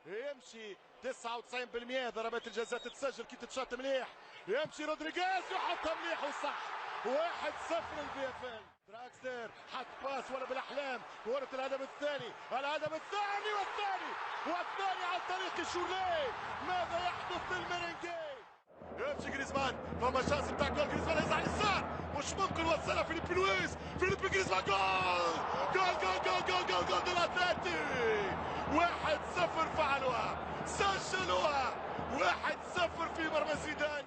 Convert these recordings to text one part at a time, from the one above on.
يمشي 99% ضربات الجزاء تتسجل كي تتشاط مليح. يمشي رودريغيز يحطها مليح وصح. 1-0 للبي اف ال. دراكستر حط باس ولا بالاحلام. كرة الهدف الثاني والثاني عن طريق شورلي. ماذا يحدث للميرينجي؟ يمشي جريزمان، فما شانس بتاع جول. جريزمان يزعل على اليسار، مش ممكن وصلها فيليب لويس. فيليب جريزمان جول الاتلتي. 1-0 فعلوها، سجلوها 1-0 في مرمى زيدان.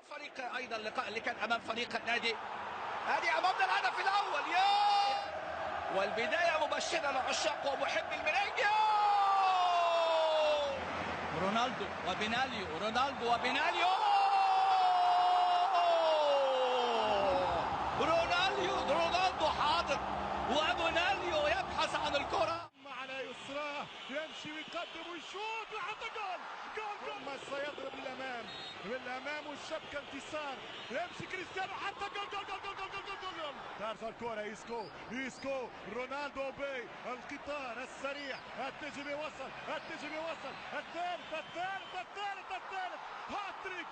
فريق ايضا اللقاء اللي كان امام فريق النادي هذه امامنا الهدف الاول والبدايه مبشره لعشاق ومحبي الميرينجي. رونالدو وبيناليو رونالدو حاضر وبيناليو يبحث عن الكره على يسراه، يمشي ويقدم ويشوط ويحط جول. ثم سيضرب بالامام والشبكه انتصار. يمشي كريستيانو حتى جول. ترجع الكره يسكو رونالدو بي القطار السريع. التجربه وصل الثالث. هاتريك